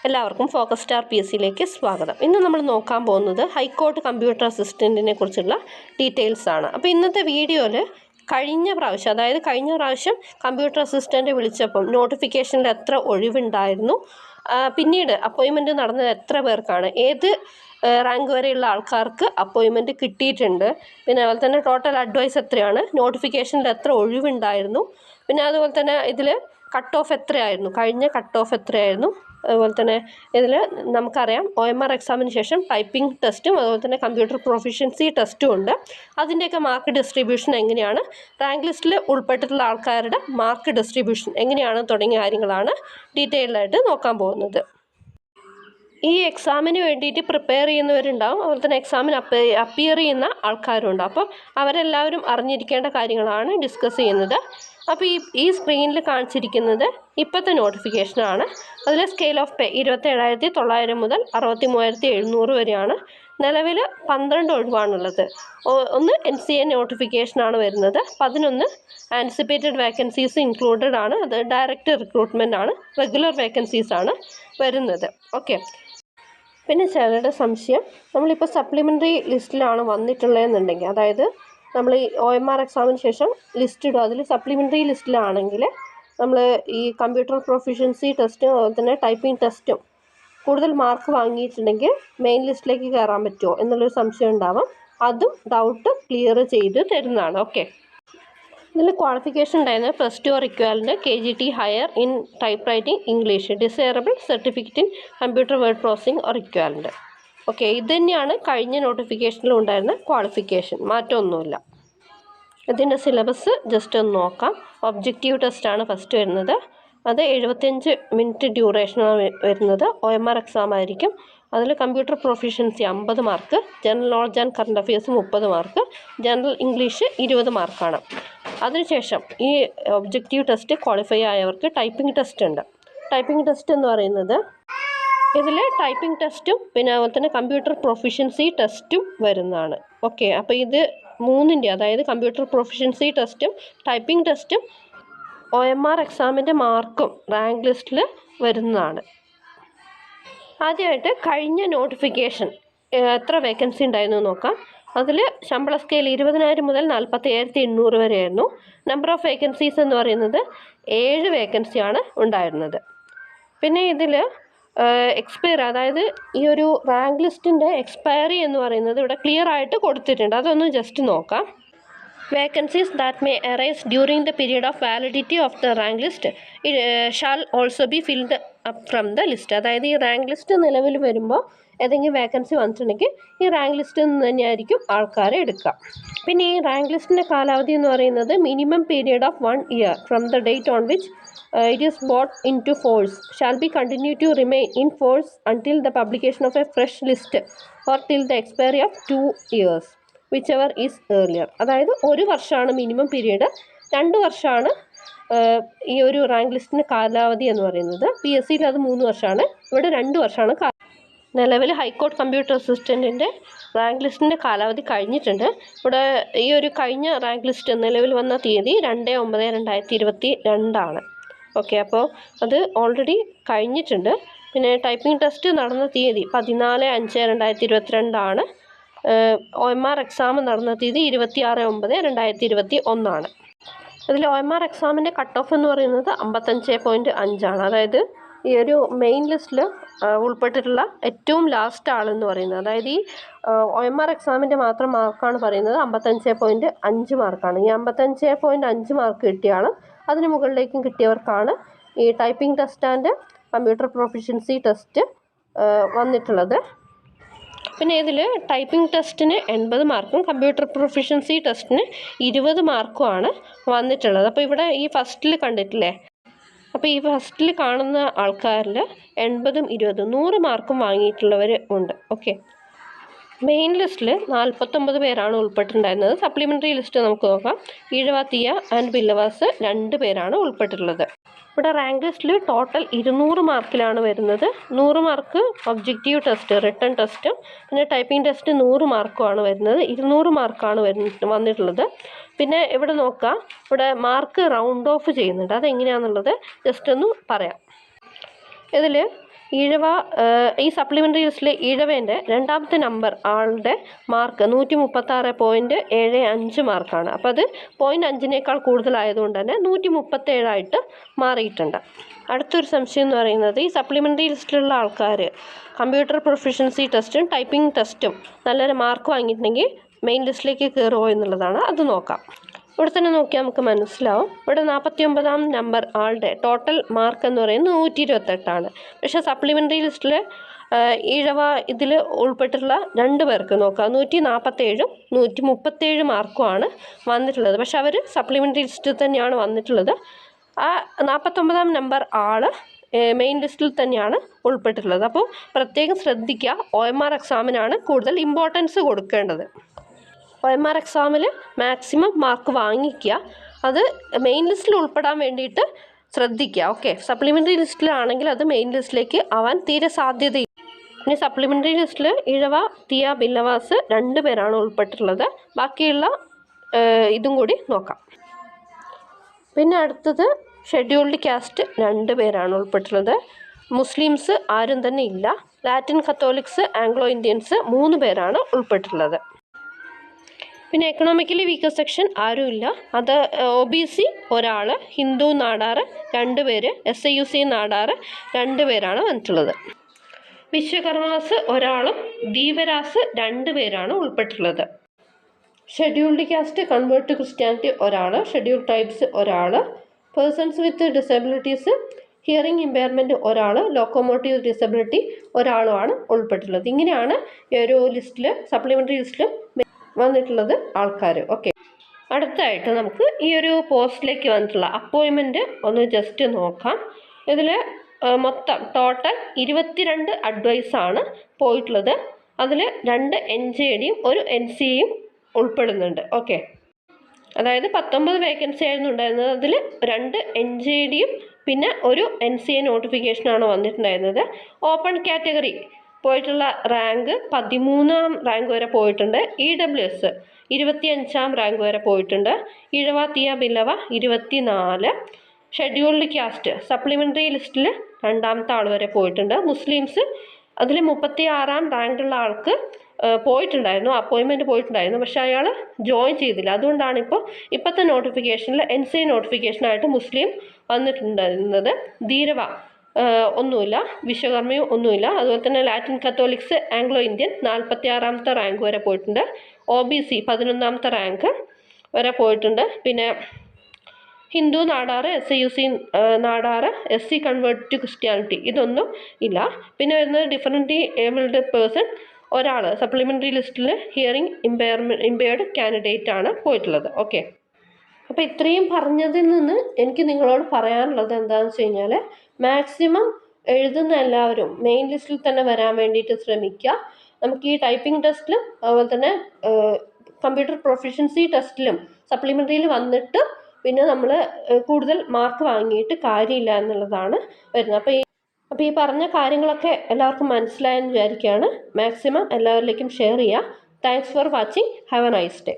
എല്ലാവർക്കും focus star PSCയിലേക്ക് സ്വാഗതം. ഇന്ന് നമ്മൾ നോക്കാൻ പോകുന്നത് ഹൈക്കോർട്ട് കമ്പ്യൂട്ടർ അസിസ്റ്റൻറ്റിനെ കുറിച്ചുള്ള ഡീറ്റെയിൽസ് ആണ്. അപ്പോൾ ഇന്നത്തെ വീഡിയോയിൽ കഴിഞ്ഞ പ്രാവശ്യം കമ്പ്യൂട്ടർ അസിസ്റ്റൻ്റ് വിളിച്ചപ്പം നോട്ടിഫിക്കേഷനിൽ എത്ര ഒഴിവുണ്ടായിരുന്നു, പിന്നീട് അപ്പോയിൻമെൻറ്റ് നടന്നത് എത്ര പേർക്കാണ്, ഏത് റാങ്ക് വരെയുള്ള ആൾക്കാർക്ക് അപ്പോയിൻമെൻറ്റ് കിട്ടിയിട്ടുണ്ട്, പിന്നെ അതുപോലെ തന്നെ ടോട്ടൽ അഡ്വൈസ് എത്രയാണ്, നോട്ടിഫിക്കേഷനിൽ എത്ര ഒഴിവുണ്ടായിരുന്നു, പിന്നെ അതുപോലെ തന്നെ ഇതിൽ കട്ട് ഓഫ് എത്രയായിരുന്നു, കഴിഞ്ഞ കട്ട് ഓഫ് എത്രയായിരുന്നു, അതുപോലെ തന്നെ ഇതിൽ നമുക്കറിയാം OMR എക്സാമിന് ശേഷം ടൈപ്പിംഗ് ടെസ്റ്റും അതുപോലെ തന്നെ കമ്പ്യൂട്ടർ പ്രൊഫിഷ്യൻസി ടെസ്റ്റും ഉണ്ട്. അതിൻ്റെയൊക്കെ മാർക്ക് ഡിസ്ട്രിബ്യൂഷൻ എങ്ങനെയാണ്, റാങ്ക് ലിസ്റ്റിൽ ഉൾപ്പെട്ടിട്ടുള്ള ആൾക്കാരുടെ മാർക്ക് ഡിസ്ട്രിബ്യൂഷൻ എങ്ങനെയാണ് തുടങ്ങിയ കാര്യങ്ങളാണ് ഡീറ്റെയിൽഡായിട്ട് നോക്കാൻ പോകുന്നത്. ഈ എക്സാമിന് വേണ്ടിയിട്ട് പ്രിപ്പയർ ചെയ്യുന്നവരുണ്ടാവും, അതുപോലെ തന്നെ എക്സാമിന് അപ്പിയർ ചെയ്യുന്ന ആൾക്കാരും ഉണ്ടാവും. അപ്പോൾ അവരെല്ലാവരും അറിഞ്ഞിരിക്കേണ്ട കാര്യങ്ങളാണ് ഡിസ്കസ് ചെയ്യുന്നത്. അപ്പോൾ ഈ സ്ക്രീനിൽ കാണിച്ചിരിക്കുന്നത് ഇപ്പോഴത്തെ നോട്ടിഫിക്കേഷനാണ്. അതിൽ സ്കെയിൽ ഓഫ് പേ 27,900 മുതൽ 63,700 വരെയാണ്. നിലവിൽ 12 ഒഴിവാണുള്ളത്. ഒന്ന് NCA നോട്ടിഫിക്കേഷനാണ് വരുന്നത്, 11 ആൻറ്റിസിപ്പേറ്റഡ് വേക്കൻസീസ് ഇൻക്ലൂഡഡ് ആണ്, അത് ഡയറക്റ്റ് റിക്രൂട്ട്മെൻ്റ് ആണ്, റെഗുലർ വേക്കൻസീസാണ് വരുന്നത്. ഓക്കെ, പിന്നെ ചിലരുടെ സംശയം, നമ്മളിപ്പോൾ സപ്ലിമെൻ്ററി ലിസ്റ്റിലാണ് വന്നിട്ടുള്ളതെന്നുണ്ടെങ്കിൽ, അതായത് നമ്മൾ ഈ OMR എക്സാമിന് ശേഷം ലിസ്റ്റ് ഇടും, അതിൽ സപ്ലിമെൻ്ററി ലിസ്റ്റിലാണെങ്കിൽ നമ്മൾ ഈ കമ്പ്യൂട്ടർ പ്രൊഫിഷ്യൻസി ടെസ്റ്റും അതുപോലെ തന്നെ ടൈപ്പിംഗ് ടെസ്റ്റും കൂടുതൽ മാർക്ക് വാങ്ങിയിട്ടുണ്ടെങ്കിൽ മെയിൻ ലിസ്റ്റിലേക്ക് കയറാൻ പറ്റുമോ എന്നുള്ളൊരു സംശയം ഉണ്ടാവാം. അതും ഡൗട്ട് ക്ലിയർ ചെയ്ത് തരുന്നതാണ്. ഓക്കെ, ഇതിൽ ക്വാളിഫിക്കേഷൻ ഉണ്ടായിരുന്നത് +2 or equivalent, KGT higher in type writing English, desirable certificate in computer word processing or equivalent. Okay, ഇത് തന്നെയാണ് കഴിഞ്ഞ നോട്ടിഫിക്കേഷനിലും ഉണ്ടായിരുന്ന ക്വാളിഫിക്കേഷൻ, മാറ്റമൊന്നുമില്ല. ഇതിൻ്റെ സിലബസ് ജസ്റ്റ് ഒന്ന് നോക്കാം. ഒബ്ജക്റ്റീവ് ടെസ്റ്റാണ് ഫസ്റ്റ് വരുന്നത്, അത് 75 മിനിറ്റ് ഡ്യൂറേഷനാണ് വരുന്നത്. OMR എക്സാം ആയിരിക്കും. അതിൽ computer proficiency 50 mark, general knowledge and current affairs 30 mark, general English 20 മാർക്കാണ്. അതിനുശേഷം ഈ ഒബ്ജക്റ്റീവ് ടെസ്റ്റ് ക്വാളിഫൈ ആയവർക്ക് ടൈപ്പിംഗ് ടെസ്റ്റ് ഉണ്ട്. ടൈപ്പിംഗ് ടെസ്റ്റ് എന്ന് പറയുന്നത് ഇതിൽ ടൈപ്പിംഗ് ടെസ്റ്റും പിന്നെ അതുപോലെ തന്നെ കമ്പ്യൂട്ടർ പ്രൊഫിഷ്യൻസി ടെസ്റ്റും വരുന്നതാണ്. ഓക്കെ, അപ്പോൾ ഇത് മൂന്നിൻ്റെ, അതായത് കമ്പ്യൂട്ടർ പ്രൊഫിഷ്യൻസി ടെസ്റ്റും ടൈപ്പിംഗ് ടെസ്റ്റും OMR എക്സാമിൻ്റെ മാർക്കും റാങ്ക് ലിസ്റ്റിൽ വരുന്നതാണ്. ആദ്യമായിട്ട് കഴിഞ്ഞ നോട്ടിഫിക്കേഷൻ എത്ര വേക്കൻസി ഉണ്ടായിരുന്നു നോക്കാം. അതിൽ ശമ്പള സ്കെയിൽ 20,000 മുതൽ 47,800 വരെയായിരുന്നു. നമ്പർ ഓഫ് വേക്കൻസീസ് എന്ന് പറയുന്നത് 7 വേക്കൻസിയാണ് ഉണ്ടായിരുന്നത്. പിന്നെ ഇതിൽ എക്സ്പയർ, അതായത് ഈ ഒരു റാങ്ക് ലിസ്റ്റിൻ്റെ എക്സ്പയറി എന്ന് പറയുന്നത് ഇവിടെ ക്ലിയർ ആയിട്ട് കൊടുത്തിട്ടുണ്ട്, അതൊന്ന് ജസ്റ്റ് നോക്കാം. Vacancies that may arise during the period of validity of the rank list shall also be filled up from the list. അതായത് ഈ റാങ്ക് ലിസ്റ്റ് നിലവിൽ വരുമ്പോൾ ഏതെങ്കിലും വേക്കൻസി വന്നിട്ടുണ്ടെങ്കിൽ ഈ റാങ്ക് ലിസ്റ്റിൽ നിന്ന് തന്നെയായിരിക്കും ആൾക്കാരെ എടുക്കുക. പിന്നെ ഈ റാങ്ക് ലിസ്റ്റിൻ്റെ കാലാവധി എന്ന് പറയുന്നത് minimum period of 1 year from the date on which it is brought into force shall be continued to remain in force until the publication of a fresh list or till the expiry of 2 years. whichever is earlier. അതായത് 1 വർഷമാണ് minimum period, 2 വർഷമാണ് ഈ ഒരു rank ലിസ്റ്റിൻ്റെ കാലാവധി എന്ന് പറയുന്നത്. PSCയിൽ അത് 3 വർഷമാണ്, ഇവിടെ 2 വർഷമാണ്. നിലവിൽ ഹൈക്കോർട്ട് കമ്പ്യൂട്ടർ അസിസ്റ്റൻറ്റിൻ്റെ റാങ്ക് ലിസ്റ്റിൻ്റെ കാലാവധി കഴിഞ്ഞിട്ടുണ്ട്. ഇവിടെ ഈ ഒരു കഴിഞ്ഞ റാങ്ക് ലിസ്റ്റ് നിലവിൽ വന്ന തീയതി 2/9/2022 ആണ്. ഓക്കെ, അപ്പോൾ അത് ഓൾറെഡി കഴിഞ്ഞിട്ടുണ്ട്. പിന്നെ ടൈപ്പിംഗ് ടെസ്റ്റ് നടന്ന തീയതി 14/5/2022 ആണ്. OMR എക്സാം നടന്ന തീയതി 26/9/2021 ആണ്. അതിൽ OMR എക്സാമിൻ്റെ കട്ട് ഓഫ് എന്ന് പറയുന്നത് 55.5 ആണ്. അതായത് ഈ ഒരു മെയിൻ ലിസ്റ്റിൽ ഉൾപ്പെട്ടിട്ടുള്ള ഏറ്റവും ലാസ്റ്റ് ആളെന്ന് പറയുന്നത്, അതായത് ഈ OMR എക്സാമിൻ്റെ മാത്രം മാർക്കാണ് പറയുന്നത്, 55.5 മാർക്കാണ്. ഈ 55.5 മാർക്ക് കിട്ടിയ ആൾ അതിന് മുകളിലേക്കും കിട്ടിയവർക്കാണ് ഈ typing test and computer proficiency test വന്നിട്ടുള്ളത്. പിന്നെ ഇതിൽ ടൈപ്പിംഗ് ടെസ്റ്റിന് 80 മാർക്കും കമ്പ്യൂട്ടർ പ്രൊഫിഷ്യൻസി ടെസ്റ്റിന് 20 മാർക്കുമാണ് വന്നിട്ടുള്ളത്. അപ്പോൾ ഇവിടെ ഈ ഫസ്റ്റിൽ കണ്ടിട്ടില്ലേ, അപ്പോൾ ഈ ഫസ്റ്റിൽ കാണുന്ന ആൾക്കാരിൽ 80ഉം 20ഉം 100 മാർക്കും വാങ്ങിയിട്ടുള്ളവർ ഉണ്ട്. ഓക്കെ, മെയിൻ ലിസ്റ്റിൽ 49 പേരാണ് ഉൾപ്പെട്ടിട്ടുണ്ടായിരുന്നത്. സപ്ലിമെൻ്ററി ലിസ്റ്റ് നമുക്ക് നോക്കാം. ഈഴവാത്തിയ ആൻഡ് ബില്ലവാസ് 2 പേരാണ് ഉൾപ്പെട്ടിട്ടുള്ളത്. ഇവിടെ റാങ്ക് ലിസ്റ്റിൽ ടോട്ടൽ 200 മാർക്കിലാണ് വരുന്നത്. 100 മാർക്ക് ഒബ്ജക്റ്റീവ് ടെസ്റ്റ് റിട്ടൺ ടെസ്റ്റും പിന്നെ ടൈപ്പിംഗ് ടെസ്റ്റ് 100 മാർക്കുമാണ് വരുന്നത്. 200 മാർക്കാണ് വന്നിട്ടുള്ളത്. പിന്നെ ഇവിടെ നോക്കാം, ഇവിടെ മാർക്ക് റൗണ്ട് ഓഫ് ചെയ്യുന്നുണ്ട്. അതെങ്ങനെയാണെന്നുള്ളത് ജസ്റ്റ് ഒന്ന് പറയാം. ഇതിൽ ഈഴവ ഈ സപ്ലിമെൻ്ററി ലിസ്റ്റിലെ ഈഴവേൻ്റെ രണ്ടാമത്തെ നമ്പർ ആളുടെ മാർക്ക് 136.75 മാർക്കാണ്. അപ്പോൾ അത് 0.5 കൂടുതലായതുകൊണ്ട് തന്നെ 137 മാറിയിട്ടുണ്ട്. അടുത്തൊരു സംശയം എന്ന് പറയുന്നത്, ഈ സപ്ലിമെൻ്ററി ലിസ്റ്റിലുള്ള ആൾക്കാർ കമ്പ്യൂട്ടർ പ്രൊഫഷ്യൻസി ടെസ്റ്റും ടൈപ്പിംഗ് ടെസ്റ്റും നല്ലൊരു മാർക്ക് വാങ്ങിയിട്ടുണ്ടെങ്കിൽ മെയിൻ ലിസ്റ്റിലേക്ക് കയറുമോ എന്നുള്ളതാണ്. അത് നോക്കാം. ഇവിടെ തന്നെ നോക്കിയാൽ നമുക്ക് മനസ്സിലാവും. ഇവിടെ 49-ാം നമ്പർ ആളുടെ ടോട്ടൽ മാർക്ക് എന്ന് പറയുന്നത് 128ആണ്. പക്ഷേ സപ്ലിമെൻ്ററി ലിസ്റ്റിൽ ഈഴവ ഇതിൽ ഉൾപ്പെട്ടിട്ടുള്ള 2 പേർക്ക് നോക്കാം 147ഉം 137 മാർക്കുമാണ് വന്നിട്ടുള്ളത്. പക്ഷെ അവർ സപ്ലിമെൻ്ററി ലിസ്റ്റിൽ തന്നെയാണ് വന്നിട്ടുള്ളത്. ആ 49-ാം നമ്പർ ആൾ മെയിൻ ലിസ്റ്റിൽ തന്നെയാണ് ഉൾപ്പെട്ടിട്ടുള്ളത്. അപ്പോൾ പ്രത്യേകം ശ്രദ്ധിക്കുക. OMR എക്സാമിനാണ് കൂടുതൽ ഇമ്പോർട്ടൻസ് കൊടുക്കേണ്ടത്. OMR എക്സാമിൽ മാക്സിമം മാർക്ക് വാങ്ങിക്കുക. അത് മെയിൻ ലിസ്റ്റിൽ ഉൾപ്പെടാൻ വേണ്ടിയിട്ട് ശ്രദ്ധിക്കുക. ഓക്കെ, സപ്ലിമെൻ്ററി ലിസ്റ്റിലാണെങ്കിൽ അത് മെയിൻ ലിസ്റ്റിലേക്ക് ആവാൻ തീരെ സാധ്യതയില്ല. ഇനി സപ്ലിമെൻ്ററി ലിസ്റ്റിൽ ഇഴവ, തിയ, ബില്ലവാസ് 2 പേരാണ് ഉൾപ്പെട്ടിട്ടുള്ളത്. ബാക്കിയുള്ള ഇതും കൂടി നോക്കാം. പിന്നെ അടുത്തത് ഷെഡ്യൂൾഡ് കാസ്റ്റ് 2 പേരാണ് ഉൾപ്പെട്ടിട്ടുള്ളത്. മുസ്ലിംസ് ആരും തന്നെ ഇല്ല. ലാറ്റിൻ കത്തോലിക്സ്, ആംഗ്ലോ ഇന്ത്യൻസ് 3 പേരാണ് ഉൾപ്പെട്ടിട്ടുള്ളത്. പിന്നെ എക്കണോമിക്കലി വീക്കർ സെക്ഷൻ ആരുമില്ല. അത് OBC ഒരാൾ, ഹിന്ദു നാടാർ 2 പേര്, SIUC നാടാർ 2 പേരാണ് വന്നിട്ടുള്ളത്. വിശ്വകർമാസ് ഒരാളും ദീപരാസ് 2 പേരാണ് ഉൾപ്പെട്ടിട്ടുള്ളത്. Scheduled caste convert to Christianity ഒരാൾ, ഷെഡ്യൂൾഡ് ട്രൈബ്സ് ഒരാൾ, persons with disabilities, hearing impairment ഒരാൾ, ലോക്കോമോട്ടീവ് ഡിസബിലിറ്റി ഒരാളുമാണ് ഉൾപ്പെട്ടിട്ടുള്ളത്. ഇങ്ങനെയാണ് ഈ ഒരു ലിസ്റ്റിൽ സപ്ലിമെൻ്ററി ലിസ്റ്റിൽ വന്നിട്ടുള്ളത് ആൾക്കാർ. ഓക്കെ, അടുത്തായിട്ട് നമുക്ക് ഈ ഒരു പോസ്റ്റിലേക്ക് വന്നിട്ടുള്ള അപ്പോയിൻമെൻറ്റ് ഒന്ന് ജസ്റ്റ് നോക്കാം. ഇതിൽ മൊത്തം ടോട്ടൽ 22 അഡ്വൈസാണ് പോയിട്ടുള്ളത്. അതിൽ 2 NJDയും 1 NCAയും ഉൾപ്പെടുന്നുണ്ട്. ഓക്കെ, അതായത് 19 വേക്കൻസി ആയിരുന്നു ഉണ്ടായിരുന്നത്. അതിൽ 2 NJDയും പിന്നെ 1 NCA നോട്ടിഫിക്കേഷനാണ് വന്നിട്ടുണ്ടായിരുന്നത്. ഓപ്പൺ കാറ്റഗറി പോയിട്ടുള്ള റാങ്ക് 13-ാം റാങ്ക് വരെ പോയിട്ടുണ്ട്. EWS 25-ാം റാങ്ക് വരെ പോയിട്ടുണ്ട്. Ezhava, Thiyya, Billava 24. Scheduled caste supplementary ലിസ്റ്റിൽ 2ാമത്തെ ആൾ വരെ പോയിട്ടുണ്ട്. മുസ്ലിംസ് അതിൽ 36-ാം റാങ്കുള്ള ആൾക്ക് പോയിട്ടുണ്ടായിരുന്നു, അപ്പോയിൻമെൻറ്റ് പോയിട്ടുണ്ടായിരുന്നു. പക്ഷേ അയാൾ ജോയിൻ ചെയ്തില്ല. അതുകൊണ്ടാണ് ഇപ്പോഴത്തെ നോട്ടിഫിക്കേഷനിൽ NCA നോട്ടിഫിക്കേഷനായിട്ട് മുസ്ലിം വന്നിട്ടുണ്ടായിരുന്നത്. ധീരവ ഒന്നുമില്ല, വിശ്വകർമ്മയും ഒന്നുമില്ല. അതുപോലെ തന്നെ ലാറ്റിൻ കത്തോലിക്സ്, ആംഗ്ലോ ഇന്ത്യൻ 46-ാമത്തെ റാങ്ക് വരെ പോയിട്ടുണ്ട്. OBC 11-ാമത്തെ റാങ്ക് വരെ പോയിട്ടുണ്ട്. പിന്നെ Hindu Nadar, SIUC Nadar, SC convert to Christianity ഇതൊന്നും ഇല്ല. പിന്നെ വരുന്നത് ഡിഫറൻ്റ് ഏബിൾഡ് പേഴ്സൺ ഒരാൾ സപ്ലിമെൻ്ററി ലിസ്റ്റിൽ ഹിയറിംഗ് ഇമ്പയർഡ് കാൻഡിഡേറ്റ് ആണ് പോയിട്ടുള്ളത്. ഓക്കെ, അപ്പോൾ ഇത്രയും പറഞ്ഞതിൽ നിന്ന് എനിക്ക് നിങ്ങളോട് പറയാനുള്ളത് എന്താണെന്ന് വെച്ച് കഴിഞ്ഞാൽ, മാക്സിമം എഴുതുന്ന എല്ലാവരും മെയിൻ ലിസ്റ്റിൽ തന്നെ വരാൻ വേണ്ടിയിട്ട് ശ്രമിക്കുക. നമുക്ക് ഈ ടൈപ്പിംഗ് ടെസ്റ്റിലും അതുപോലെ തന്നെ കമ്പ്യൂട്ടർ പ്രൊഫഷ്യൻസി ടെസ്റ്റിലും സപ്ലിമെൻ്ററിയിൽ വന്നിട്ട് പിന്നെ നമ്മൾ കൂടുതൽ മാർക്ക് വാങ്ങിയിട്ട് കാര്യമില്ല എന്നുള്ളതാണ് വരുന്നത്. അപ്പോൾ ഈ പറഞ്ഞ കാര്യങ്ങളൊക്കെ എല്ലാവർക്കും മനസ്സിലായെന്ന് വിചാരിക്കുകയാണ്. മാക്സിമം എല്ലാവരിലേക്കും ഷെയർ ചെയ്യുക. Thanks for watching. Have A nice day.